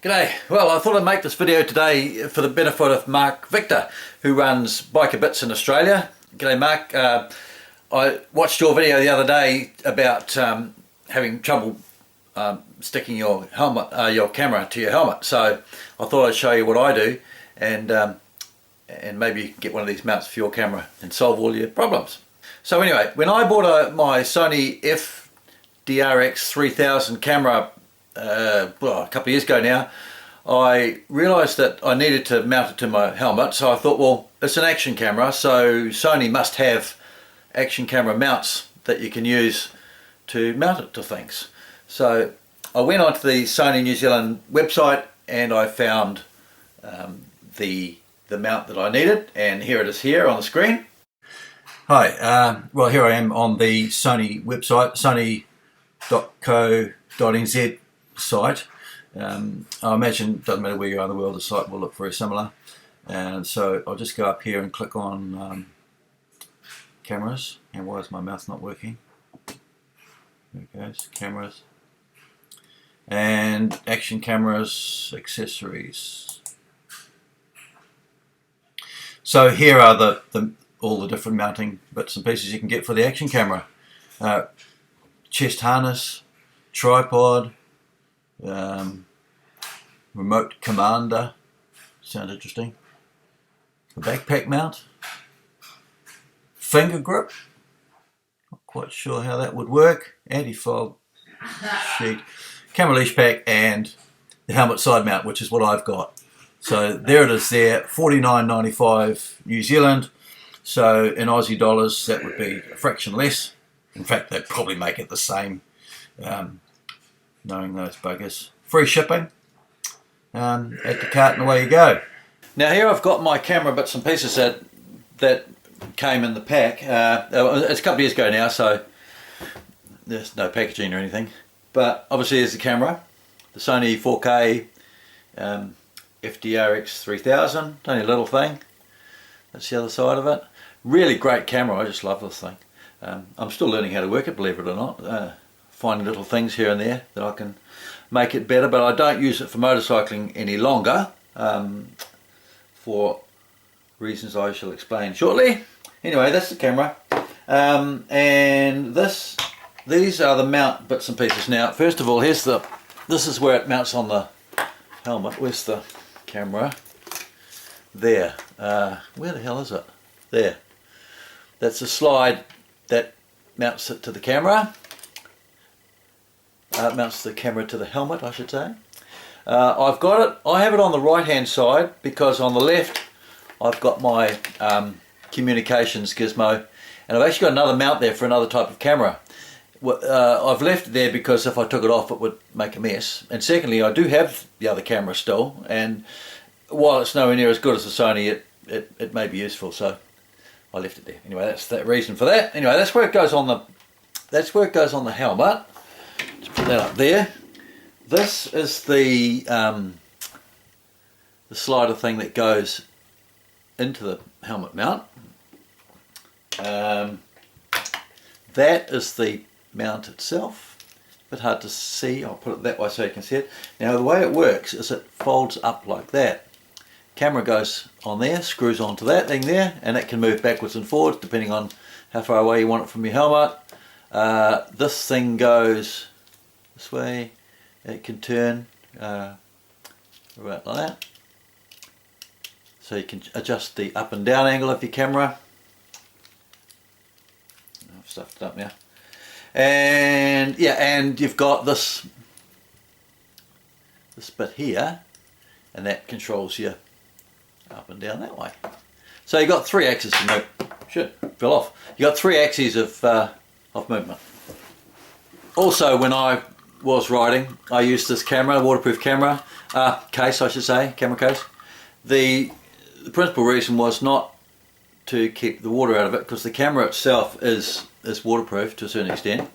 G'day. Well, I thought I'd make this video today for the benefit of Mark Victor, who runs Biker Bits in Australia. G'day Mark. I watched your video the other day about having trouble sticking your helmet, your camera to your helmet. So I thought I'd show you what I do, and maybe you can get one of these mounts for your camera and solve all your problems. So anyway, when I bought my Sony FDR-X3000 camera well, a couple of years ago now, I realised that I needed to mount it to my helmet. So I thought, well, it's an action camera, so Sony must have action camera mounts that you can use to mount it to things. So I went onto the Sony New Zealand website and I found the mount that I needed, and here it is here on the screen. Hi, well, here I am on the Sony website, sony.co.nz site. I imagine it doesn't matter where you are in the world, the site will look very similar. And so I'll just go up here and click on cameras. And why is my mouse not working? There it goes, cameras. And action cameras, accessories. So here are all the different mounting bits and pieces you can get for the action camera. Chest harness, tripod, remote commander, sounds interesting. A backpack mount, finger grip, not quite sure how that would work, anti-fog sheet, camera leash pack, and the helmet side mount, which is what I've got. So there it is there, $49.95 New Zealand. So in Aussie dollars that would be a fraction less. In fact, they'd probably make it the same, knowing those buggers. Free shipping, add the cart and away you go. Now here I've got my camera bits and pieces that came in the pack. It's a couple of years ago now, so there's no packaging or anything. But obviously there's the camera, the Sony 4K FDR-X3000, only a little thing. That's the other side of it. Really great camera, I just love this thing. I'm still learning how to work it, believe it or not. Finding little things here and there that I can make it better, but I don't use it for motorcycling any longer, for reasons I shall explain shortly. Anyway, that's the camera, and these are the mount bits and pieces. Now, first of all, this is where it mounts on the helmet. Where's the camera? There. Where the hell is it? There. That's a slide that mounts it to the camera. Mounts the camera to the helmet, I should say. I've got it. I have it on the right hand side because on the left I've got my communications gizmo, and I've actually got another mount there for another type of camera. I've left it there because if I took it off it would make a mess, and secondly I do have the other camera still, and while it's nowhere near as good as the Sony, it may be useful, so I left it there. Anyway, that's the reason for that. Anyway, that's where it goes on the helmet. Just put that up there. This is the slider thing that goes into the helmet mount. That is the mount itself. A bit hard to see. I'll put it that way so you can see it. Now the way it works is it folds up like that. Camera goes on there, screws onto that thing there, and it can move backwards and forwards depending on how far away you want it from your helmet. This thing goes this way. It can turn about like that. So you can adjust the up and down angle of your camera. I've stuffed it up now. And yeah, and you've got this bit here, and that controls your up and down that way. So you've got three axes to move. Shit, fell off. You've got three axes of movement. Also, when I was riding, I used this camera, waterproof camera, case I should say, camera case. The principal reason was not to keep the water out of it, because the camera itself is waterproof to a certain extent,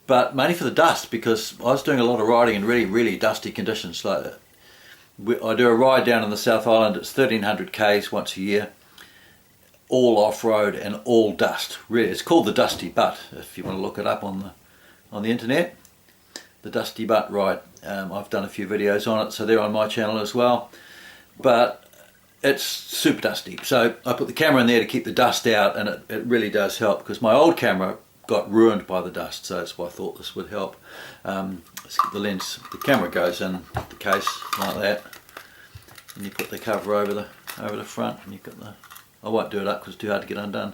but mainly for the dust, because I was doing a lot of riding in really, really dusty conditions like that. I do a ride down in the South Island. It's 1300 k's once a year, all off-road and all dust. Really, it's called the Dusty Butt if you want to look it up on the internet. The Dusty Butt ride, I've done a few videos on it, so they're on my channel as well. But it's super dusty, so I put the camera in there to keep the dust out, and it really does help, because my old camera got ruined by the dust, so that's why I thought this would help. The camera goes in the case like that, and you put the cover over the front, and you've got the, I won't do it up because it's too hard to get undone,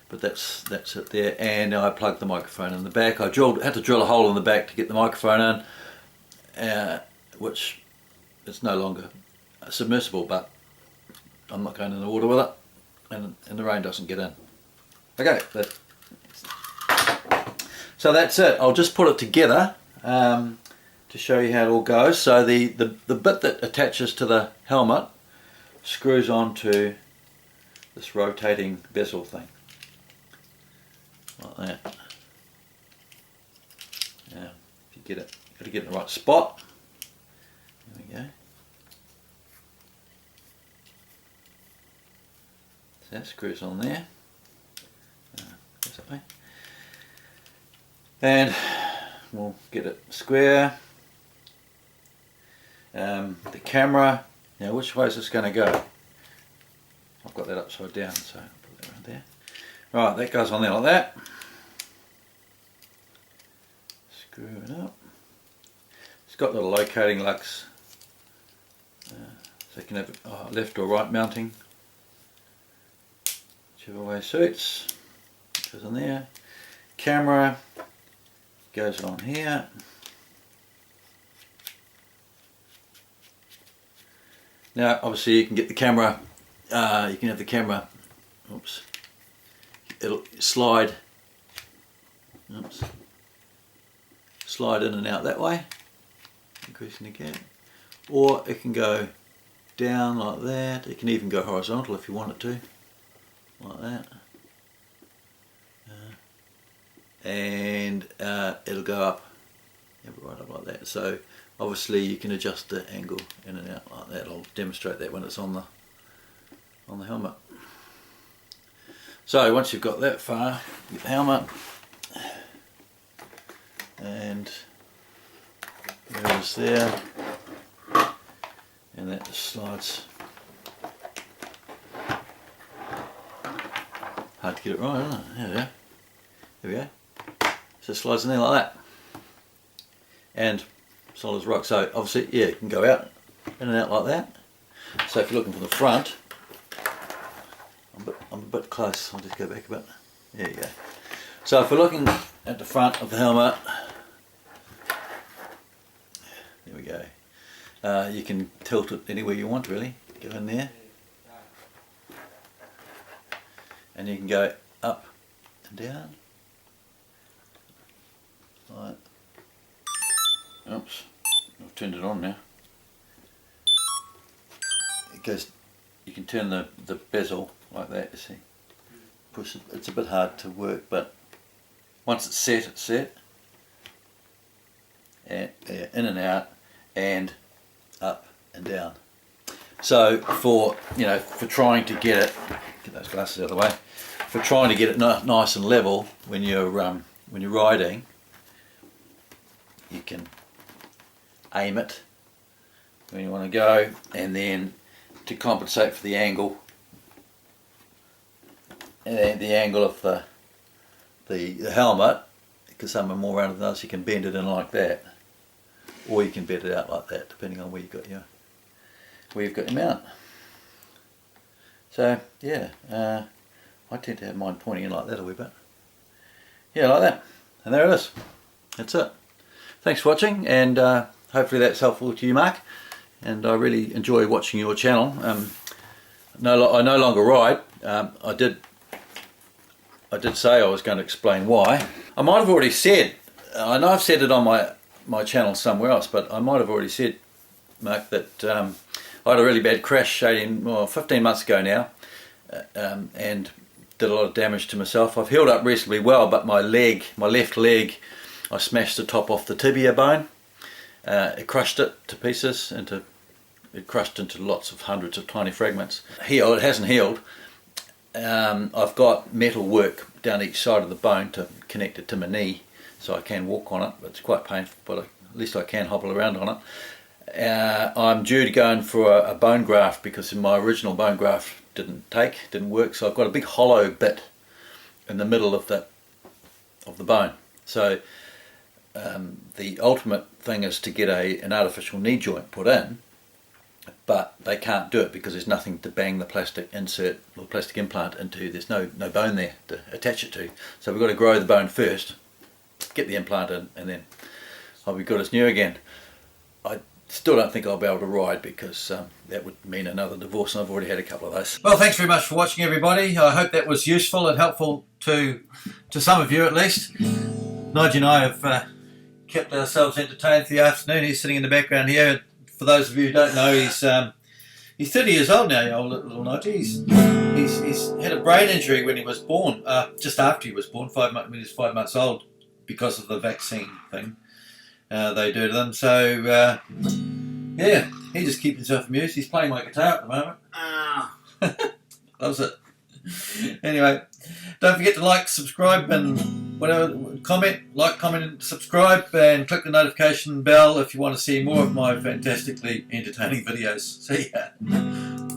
but that's it there. And I plugged the microphone in the back. I had to drill a hole in the back to get the microphone in, which is no longer submersible, but I'm not going in the water with it, and the rain doesn't get in. Okay, so that's it. I'll just put it together to show you how it all goes. So the bit that attaches to the helmet screws onto this rotating bezel thing, like that. Yeah, if you get it, you've got to get it in the right spot. There we go. So that screws on there. And we'll get it square. The camera, now which way is this going to go? I've got that upside down, so I'll put that right there. Right, that goes on there like that. Screw it up. It's got little locating lugs, so you can have left or right mounting, whichever way suits. Goes on there. Camera goes on here. Now obviously you can get the camera, you can have the camera, oops, it'll slide, oops, slide in and out that way, increasing the gap, or it can go down like that. It can even go horizontal if you want it to, like that. And it'll go up, right up like that. So obviously you can adjust the angle in and out like that. I'll demonstrate that when it's on the helmet. So once you've got that far, you get the helmet, and there it is there, and that just slides. Hard to get it right, isn't it? There we go. There we go. So it slides in there like that, and solid as rock. So obviously, yeah, you can go out, in and out like that. So if you're looking from the front, I'm a bit close. I'll just go back a bit. There you go. So if we're looking at the front of the helmet, there we go. You can tilt it anywhere you want, really. Go in there, and you can go up and down. Right. Oops, I've turned it on now. It goes, you can turn the bezel like that, you see. Push it, it's a bit hard to work, but once it's set, it's set. And in and out, and up and down. So for trying to get it, get those glasses out of the way, for trying to get it nice and level when you're riding, you can aim it when you want to go, and then to compensate for the angle, and the angle of the helmet, because some are more rounded than others, you can bend it in like that, or you can bend it out like that, depending on where you've got your mount. So yeah, I tend to have mine pointing in like that a wee bit. Yeah, like that, and there it is. That's it. Thanks for watching, and hopefully that's helpful to you, Mark. And I really enjoy watching your channel. I no longer ride. I did say I was going to explain why. I might have already said, I know I've said it on my channel somewhere else, but I might have already said, Mark, that I had a really bad crash 15 months ago now, and did a lot of damage to myself. I've healed up reasonably well, but my left leg, I smashed the top off the tibia bone. It crushed it to pieces, it crushed into lots of hundreds of tiny fragments. It hasn't healed. I've got metal work down each side of the bone to connect it to my knee, so I can walk on it, but it's quite painful, but at least I can hobble around on it. I'm due to go in for a bone graft because my original bone graft didn't work, so I've got a big hollow bit in the middle of the bone. So the ultimate thing is to get an artificial knee joint put in, but they can't do it because there's nothing to bang the plastic insert or plastic implant into. There's no bone there to attach it to. So we've got to grow the bone first, get the implant in, and then I'll be good as new again. I still don't think I'll be able to ride because that would mean another divorce, and I've already had a couple of those. Well, thanks very much for watching, everybody. I hope that was useful and helpful to some of you at least. Nigel and I have kept ourselves entertained for the afternoon. He's sitting in the background here. For those of you who don't know, he's 30 years old now, old little Nigel. He's had a brain injury when he was born, just after he was born, when he was 5 months old, because of the vaccine thing they do to them. So yeah, he just keeps himself amused. He's playing my guitar at the moment. Loves it. Anyway, don't forget to like, subscribe, and whatever, comment, and subscribe, and click the notification bell if you want to see more of my fantastically entertaining videos. See ya.